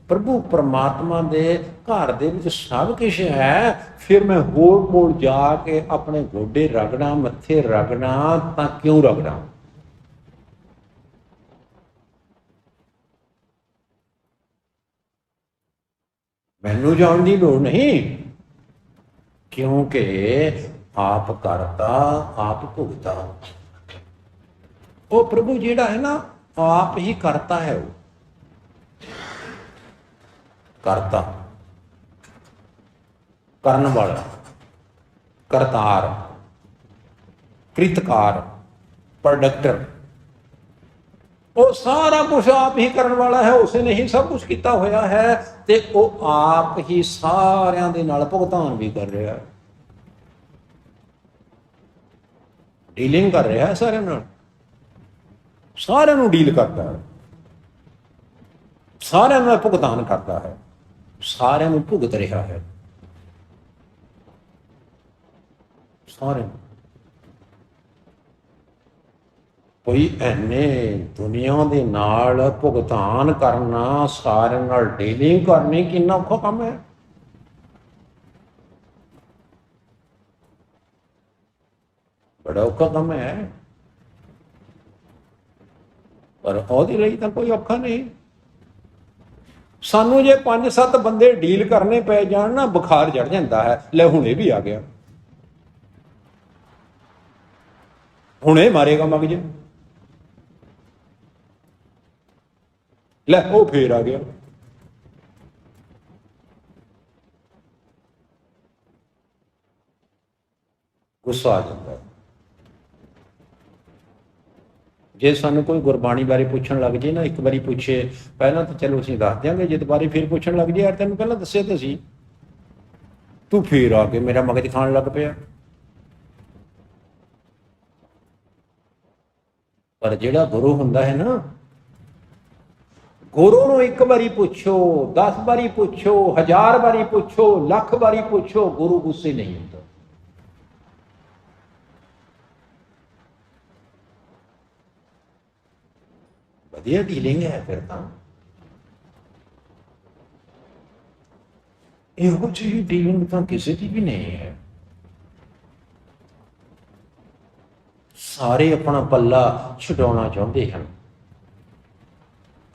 ਪ੍ਰਭੂ ਪਰਮਾਤਮਾ ਦੇ ਘਰ ਦੇ ਵਿੱਚ ਸਭ ਕੁਝ ਹੈ। ਫਿਰ ਮੈਂ ਹੋਰ ਕੋਲ ਜਾ ਕੇ ਆਪਣੇ ਗੋਡੇ ਰਗੜਾਂ, ਮੱਥੇ ਰਗੜਾਂ ਤਾਂ ਕਿਉਂ ਰਗੜਾਂ? ਮੈਨੂੰ ਜਾਣ ਦੀ ਲੋੜ ਨਹੀਂ, ਕਿਉਂਕਿ ਆਪ ਕਰਤਾ ਆਪ ਭੁਗਤਾ। ਉਹ ਪ੍ਰਭੂ ਜਿਹੜਾ ਹੈ ਨਾ ਆਪ ਹੀ ਕਰਤਾ ਹੈ। ਉਹ ਕਰਤਾ, ਕਰਨ ਵਾਲਾ, ਕਰਤਾਰ, ਕ੍ਰਿਤਕਾਰ, ਪ੍ਰੋਡਕਟਰ, ਉਹ ਸਾਰਾ ਕੁਝ ਆਪ ਹੀ ਕਰਨ ਵਾਲਾ ਹੈ। ਉਸੇ ਨੇ ਹੀ ਸਭ ਕੁਝ ਕੀਤਾ ਹੋਇਆ ਹੈ ਤੇ ਉਹ ਆਪ ਹੀ ਸਾਰਿਆਂ ਦੇ ਨਾਲ ਭੁਗਤਾਨ ਵੀ ਕਰ ਰਿਹਾ ਹੈ, ਡੀਲਿੰਗ ਕਰ ਰਿਹਾ ਹੈ ਸਾਰਿਆਂ ਨਾਲ, ਸਾਰਿਆਂ ਨੂੰ ਡੀਲ ਕਰਦਾ ਹੈ, ਸਾਰਿਆਂ ਨਾਲ ਭੁਗਤਾਨ ਕਰਦਾ ਹੈ, ਸਾਰਿਆਂ ਨੂੰ ਭੁਗਤ ਰਿਹਾ ਹੈ, ਸਾਰਿਆਂ ਨੂੰ। ਕੋਈ ਐਨੇ ਦੁਨੀਆ ਦੇ ਨਾਲ ਭੁਗਤਾਨ ਕਰਨਾ, ਸਾਰਿਆਂ ਨਾਲ ਡੀਲਿੰਗ ਕਰਨੀ ਕਿੰਨਾ ਔਖਾ ਕੰਮ ਹੈ। ਬੜਾ ਔਖਾ ਕੰਮ ਹੈ, ਪਰ ਉਹਦੇ ਲਈ ਤਾਂ ਕੋਈ ਔਖਾ ਨਹੀਂ। ਸਾਨੂੰ ਜੇ 5-7 ਬੰਦੇ ਡੀਲ ਕਰਨੇ ਪੈ ਜਾਣ ਨਾ ਬੁਖਾਰ ਚੜ ਜਾਂਦਾ ਹੈ। ਲੈ ਹੁਣ ਇਹ ਵੀ ਆ ਗਿਆ, ਹੁਣੇ ਮਾਰੇਗਾ ਮਗਜ। ਲੈ ਉਹ ਫੇਰ ਆ ਗਿਆ। ਗੁੱਸਾ ਆ ਜਾਂਦਾ। ਜੇ ਸਾਨੂੰ ਕੋਈ ਗੁਰਬਾਣੀ ਬਾਰੇ ਪੁੱਛਣ ਲੱਗ ਜੇ ਨਾ, ਇੱਕ ਵਾਰੀ ਪੁੱਛੇ ਪਹਿਲਾਂ ਤਾਂ ਚਲੋ ਅਸੀਂ ਦੱਸ ਦਿਆਂਗੇ, ਜੇ ਦੁਬਾਰੇ ਫਿਰ ਪੁੱਛਣ ਲੱਗ ਜੇ ਯਾਰ ਤੈਨੂੰ ਪਹਿਲਾਂ ਦੱਸਿਆ ਤਾਂ ਸੀ, ਤੂੰ ਫੇਰ ਆ ਕੇ ਮੇਰਾ ਮਗਜ ਖਾਣ ਲੱਗ ਪਿਆ। ਪਰ ਜਿਹੜਾ ਗੁਰੂ ਹੁੰਦਾ ਹੈ ਨਾ, ਗੁਰੂ ਨੂੰ ਇੱਕ ਵਾਰੀ ਪੁੱਛੋ, 10 ਵਾਰੀ ਪੁੱਛੋ, 1000 ਵਾਰੀ ਪੁੱਛੋ, ਲੱਖ ਵਾਰੀ ਪੁੱਛੋ, ਗੁਰੂ ਗੁੱਸੇ ਨਹੀਂ ਹੁੰਦਾ। ਵਧੀਆ ਡੀਲਿੰਗ ਹੈ ਫਿਰ ਤਾਂ। ਇਹੋ ਜਿਹੀ ਡੀਲਿੰਗ ਤਾਂ ਕਿਸੇ ਦੀ ਵੀ ਨਹੀਂ ਹੈ। ਸਾਰੇ ਆਪਣਾ ਪੱਲਾ ਛਡਾਉਣਾ ਚਾਹੁੰਦੇ ਹਨ।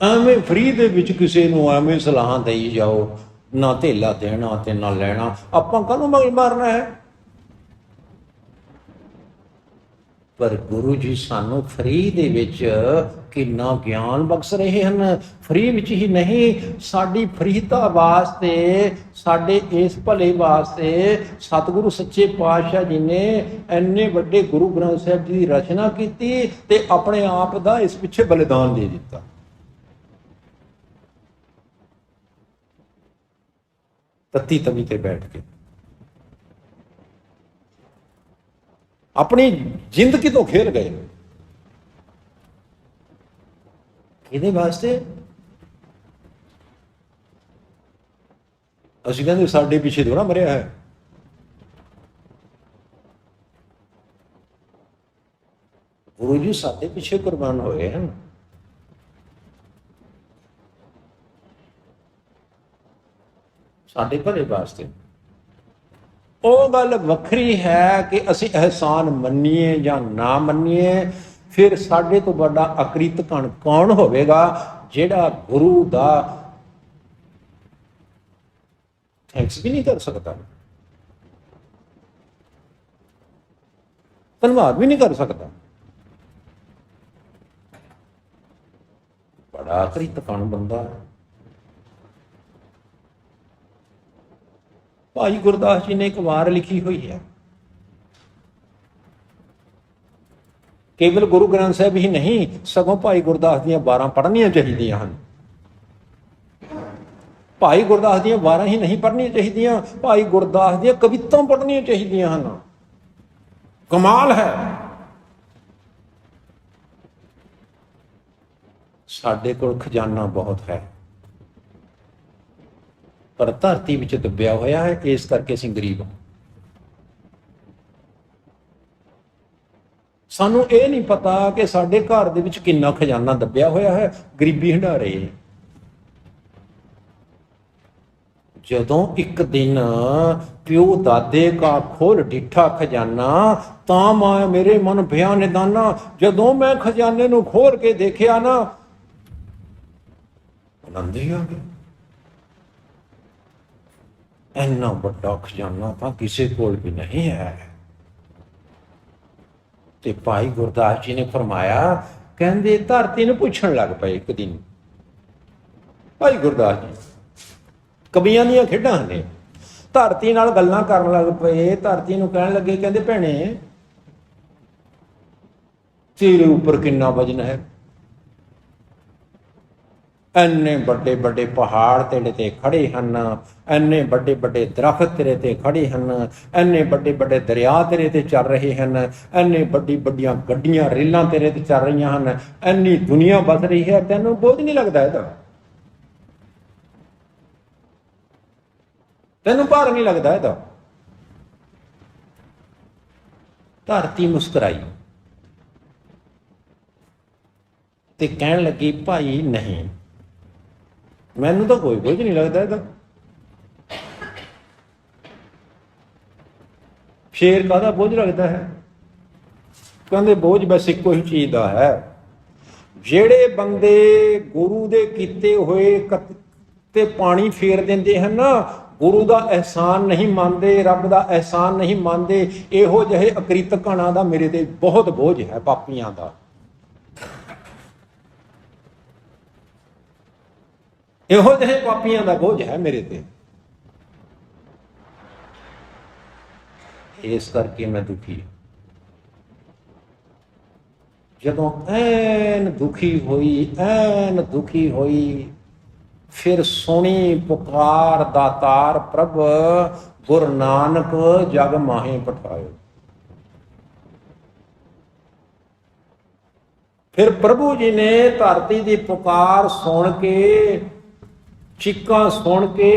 ਐਵੇਂ ਫਰੀ ਦੇ ਵਿੱਚ ਕਿਸੇ ਨੂੰ ਐਵੇਂ ਸਲਾਹਾਂ ਦੇਈ ਜਾਓ, ਨਾ ਧੇਲਾ ਦੇਣਾ ਤੇ ਨਾ ਲੈਣਾ। ਆਪਾਂ ਕਾਹਨੂੰ ਮਗਜ ਮਾਰਨਾ ਹੈ? ਪਰ ਗੁਰੂ ਜੀ ਸਾਨੂੰ ਫਰੀ ਦੇ ਵਿੱਚ ਕਿੰਨਾ ਗਿਆਨ ਬਖਸ਼ ਰਹੇ ਹਨ। ਫਰੀ ਵਿੱਚ ਹੀ ਨਹੀਂ, ਸਾਡੀ ਫਰੀਤਾ ਵਾਸਤੇ, ਸਾਡੇ ਇਸ ਭਲੇ ਵਾਸਤੇ ਸਤਿਗੁਰੂ ਸੱਚੇ ਪਾਤਸ਼ਾਹ ਜੀ ਨੇ ਇੰਨੇ ਵੱਡੇ ਗੁਰੂ ਗ੍ਰੰਥ ਸਾਹਿਬ ਜੀ ਦੀ ਰਚਨਾ ਕੀਤੀ ਤੇ ਆਪਣੇ ਆਪ ਦਾ ਇਸ ਪਿੱਛੇ ਬਲਿਦਾਨ ਦੇ ਦਿੱਤਾ। ਤੱਤੀ ਤਵੀ ਤੇ ਬੈਠ ਕੇ ਆਪਣੀ ਜ਼ਿੰਦਗੀ ਤੋਂ ਖੇਲ ਗਏ। ਕਿਹਦੇ ਵਾਸਤੇ? ਅਸੀਂ ਕਹਿੰਦੇ ਸਾਡੇ ਪਿੱਛੇ ਥੋੜਾ ਮਰਿਆ ਹੈ। ਗੁਰੂ ਜੀ ਸਾਡੇ ਪਿੱਛੇ ਕੁਰਬਾਨ ਹੋਏ ਹਨ। ਸਾਡੇ ਭਲੇ ਵਾਸਤੇ। ਉਹ ਗੱਲ ਵੱਖਰੀ ਹੈ ਕਿ ਅਸੀਂ ਅਹਿਸਾਨ ਮੰਨੀਏ ਜਾਂ ਨਾ ਮੰਨੀਏ। ਫਿਰ ਸਾਡੇ ਤੋਂ ਵੱਡਾ ਅਕ੍ਰਿਤਕਣ ਕੌਣ ਹੋਵੇਗਾ ਜਿਹੜਾ ਗੁਰੂ ਦਾ ਥੈਂਕਸ ਵੀ ਨਹੀਂ ਕਰ ਸਕਦਾ, ਧੰਨਵਾਦ ਵੀ ਨਹੀਂ ਕਰ ਸਕਦਾ। ਬੜਾ ਅਕ੍ਰਿਤਕਣ ਬੰਦਾ ਹੈ। ਭਾਈ ਗੁਰਦਾਸ ਜੀ ਨੇ ਇੱਕ ਵਾਰ ਲਿਖੀ ਹੋਈ ਹੈ, ਕੇਵਲ ਗੁਰੂ ਗ੍ਰੰਥ ਸਾਹਿਬ ਹੀ ਨਹੀਂ ਸਗੋਂ ਭਾਈ ਗੁਰਦਾਸ ਦੀਆਂ 12 ਪੜ੍ਹਨੀਆਂ ਚਾਹੀਦੀਆਂ ਹਨ। ਭਾਈ ਗੁਰਦਾਸ ਦੀਆਂ 12 ਹੀ ਨਹੀਂ ਪੜ੍ਹਨੀਆਂ ਚਾਹੀਦੀਆਂ, ਭਾਈ ਗੁਰਦਾਸ ਦੀਆਂ ਕਵਿਤਾਂ ਪੜ੍ਹਨੀਆਂ ਚਾਹੀਦੀਆਂ ਹਨ। ਕਮਾਲ ਹੈ। ਸਾਡੇ ਕੋਲ ਖਜ਼ਾਨਾ ਬਹੁਤ ਹੈ ਪਰ ਧਰਤੀ ਵਿੱਚ ਦੱਬਿਆ ਹੋਇਆ ਹੈ, ਇਸ ਕਰਕੇ ਅਸੀਂ ਗਰੀਬ ਹਾਂ। ਸਾਨੂੰ ਇਹ ਨਹੀਂ ਪਤਾ ਕਿ ਸਾਡੇ ਘਰ ਦੇ ਵਿੱਚ ਕਿੰਨਾ ਖਜ਼ਾਨਾ ਦੱਬਿਆ ਹੋਇਆ ਹੈ, ਗਰੀਬੀ ਹੰਢਾ ਰਹੇ ਹਾਂ। ਜਦੋਂ ਇੱਕ ਦਿਨ ਪਿਓ ਦਾਦੇ ਕਾ ਖੋਲ ਡਿੱਠਾ ਖਜ਼ਾਨਾ ਤਾਂ ਮੈਂ ਮੇਰੇ ਮਨ ਭਿਆ ਨਿਦਾਨਾ। ਜਦੋਂ ਮੈਂ ਖਜ਼ਾਨੇ ਨੂੰ ਖੋਲ ਕੇ ਦੇਖਿਆ ਨਾ, ਆਨੰਦ ਹੀ ਆ ਗਿਆ। ਇੰਨਾ ਵੱਡਾ ਖਜ਼ਾਨਾ ਤਾਂ ਕਿਸੇ ਕੋਲ ਵੀ ਨਹੀਂ ਹੈ। ਤੇ ਭਾਈ ਗੁਰਦਾਸ ਜੀ ਨੇ ਫਰਮਾਇਆ, ਕਹਿੰਦੇ ਧਰਤੀ ਨੂੰ ਪੁੱਛਣ ਲੱਗ ਪਏ ਇੱਕ ਦਿਨ। ਭਾਈ ਗੁਰਦਾਸ ਜੀ ਕਵੀਆਂ ਦੀਆਂ ਖੇਡਾਂ ਨੇ, ਧਰਤੀ ਨਾਲ ਗੱਲਾਂ ਕਰਨ ਲੱਗ ਪਏ। ਧਰਤੀ ਨੂੰ ਕਹਿਣ ਲੱਗੇ, ਕਹਿੰਦੇ ਭੈਣੇ ਤੇਰੇ ਉੱਪਰ ਕਿੰਨਾ ਵਜਨ ਹੈ? ਇੰਨੇ ਵੱਡੇ ਵੱਡੇ ਪਹਾੜ ਤੇਰੇ ਤੇ ਖੜੇ ਹਨ, ਇੰਨੇ ਵੱਡੇ ਵੱਡੇ ਦਰਖਤ ਤੇਰੇ ਤੇ ਖੜੇ ਹਨ, ਇੰਨੇ ਵੱਡੇ ਵੱਡੇ ਦਰਿਆ ਤੇਰੇ ਤੇ ਚੱਲ ਰਹੇ ਹਨ, ਇੰਨੇ ਵੱਡੀ ਵੱਡੀਆਂ ਗੱਡੀਆਂ ਰੇਲਾਂ ਤੇਰੇ ਤੇ ਚੱਲ ਰਹੀਆਂ ਹਨ, ਇੰਨੀ ਦੁਨੀਆ ਵੱਸ ਰਹੀ ਹੈ, ਤੈਨੂੰ ਬੋਝ ਨਹੀਂ ਲੱਗਦਾ ਇਹਦਾ? ਤੈਨੂੰ ਭਾਰ ਨਹੀਂ ਲੱਗਦਾ ਇਹਦਾ? ਧਰਤੀ ਮੁਸਕਰਾਈ ਤੇ ਕਹਿਣ ਲੱਗੀ, ਭਾਈ ਨਹੀਂ, ਮੈਨੂੰ ਤਾਂ ਕੋਈ ਬੋਝ ਨਹੀਂ ਲੱਗਦਾ ਇਹਦਾ। ਸ਼ੇਰ ਕਾਹਦਾ ਬੋਝ ਲੱਗਦਾ ਹੈ? ਕਹਿੰਦੇ ਬੋਝ ਬਸ ਇੱਕੋ ਹੀ ਚੀਜ਼ ਦਾ ਹੈ, ਜਿਹੜੇ ਬੰਦੇ ਗੁਰੂ ਦੇ ਕੀਤੇ ਹੋਏ ਤੇ ਪਾਣੀ ਫੇਰ ਦਿੰਦੇ ਹਨ ਨਾ, गुरु का एहसान नहीं मानते, रब का एहसान नहीं मानते। इहो जिहे अकृतकाणा का मेरे ते बहुत बोझ है, पापियां का। इहो जिहे पापियां का बोझ है मेरे ते। इस करके मैं दुखी। जदों ऐन दुखी होई फिर सुनी पुकार दातार प्रभ, गुरु नानक जग माहे पठायो। फिर प्रभु जी ने धरती की पुकार सुन के, चीकां सुन के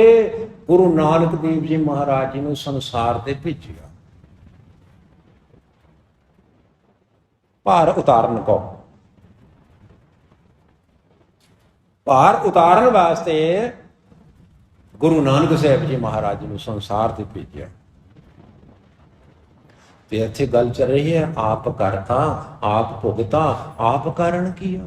गुरु नानक देव जी महाराज जी ने संसार से भेजिया भार उतारन को। भार उतारन वास्ते गुरु नानक साहब जी महाराज जी ने संसार से भेजा। तो इत्थे गल चल रही है, आप करता आप भुगता आप कारण किया।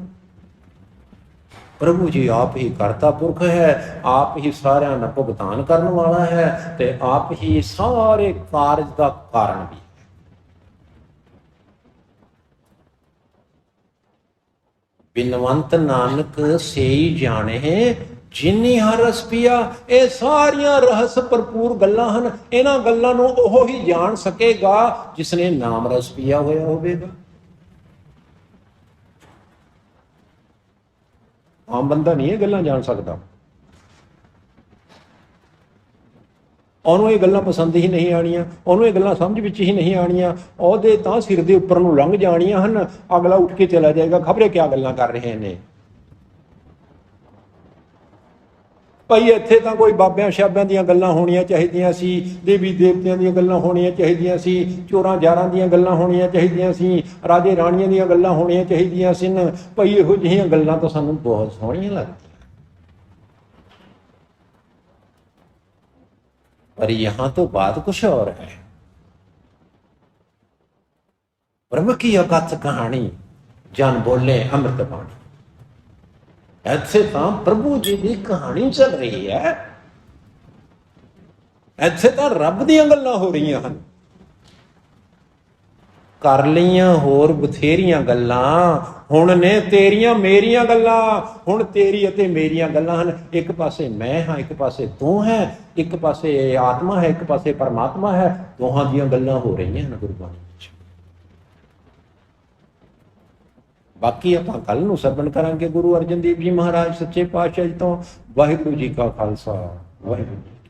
प्रभु जी आप ही करता पुरख है, आप ही सारिਆਂ ਦਾ भुगतान करने वाला है, ते आप ही सारे कार्य का कारण भी। बिनवंत नानक सेई जाने जिन्नी हर रस पिया। ये सारिया रहस भरपूर गल्लां हन। इन्हां गल्लां नूं ओह ही जान सकेगा जिसने नाम रस पिया होया होवेगा। आम बंदा नहीं ये गल्लां जान सकता। ਉਹਨੂੰ ਇਹ ਗੱਲਾਂ ਪਸੰਦ ਹੀ ਨਹੀਂ ਆਣੀਆਂ, ਉਹਨੂੰ ਇਹ ਗੱਲਾਂ ਸਮਝ ਵਿੱਚ ਹੀ ਨਹੀਂ ਆਣੀਆਂ। ਉਹਦੇ ਤਾਂ ਸਿਰ ਦੇ ਉੱਪਰ ਨੂੰ ਲੰਘ ਜਾਣੀਆਂ ਹਨ। ਅਗਲਾ ਉੱਠ ਕੇ ਚਲਾ ਜਾਏਗਾ, ਖਬਰੇ ਕਿਆ ਗੱਲਾਂ ਕਰ ਰਹੇ ਨੇ। ਭਾਈ ਇੱਥੇ ਤਾਂ ਕੋਈ ਬਾਬਿਆਂ ਸ਼ਾਬਿਆਂ ਦੀਆਂ ਗੱਲਾਂ ਹੋਣੀਆਂ ਚਾਹੀਦੀਆਂ ਸੀ, ਦੇਵੀ ਦੇਵਤਿਆਂ ਦੀਆਂ ਗੱਲਾਂ ਹੋਣੀਆਂ ਚਾਹੀਦੀਆਂ ਸੀ, ਚੋਰਾਂ ਜਾਰਾਂ ਦੀਆਂ ਗੱਲਾਂ ਹੋਣੀਆਂ ਚਾਹੀਦੀਆਂ ਸੀ, ਰਾਜੇ ਰਾਣੀਆਂ ਦੀਆਂ ਗੱਲਾਂ ਹੋਣੀਆਂ ਚਾਹੀਦੀਆਂ ਸਨ। ਭਾਈ ਇਹੋ ਜਿਹੀਆਂ ਗੱਲਾਂ ਤਾਂ ਸਾਨੂੰ ਬਹੁਤ ਸੋਹਣੀਆਂ ਲੱਗਦੀਆਂ, पर यहां तो बात कुछ और है। प्रभु की अकथ कहानी जन बोले अमृत बाणी। ऐसे तो प्रभु जी की कहानी चल रही है, ऐसे तो रब दी गल्लां हो रही हैं। कर लियां होर बथेरियां गल्लां, हुण ने तेरियां मेरियां गल्लां। हुण तेरी अते मेरियां गल्लां हन। एक पासे मैं हाँ, एक पासे तू है, एक पासे आत्मा है, एक पासे परमात्मा है। दोहां दियां गल्लां हो रही हैं गुरबाणी विच। बाकी आपां कल नूं सरवण करांगे गुरु अर्जन देव जी महाराज सच्चे पातशाह जी तो। वाहिगुरू जी का खालसा, वाहिगुरू जी।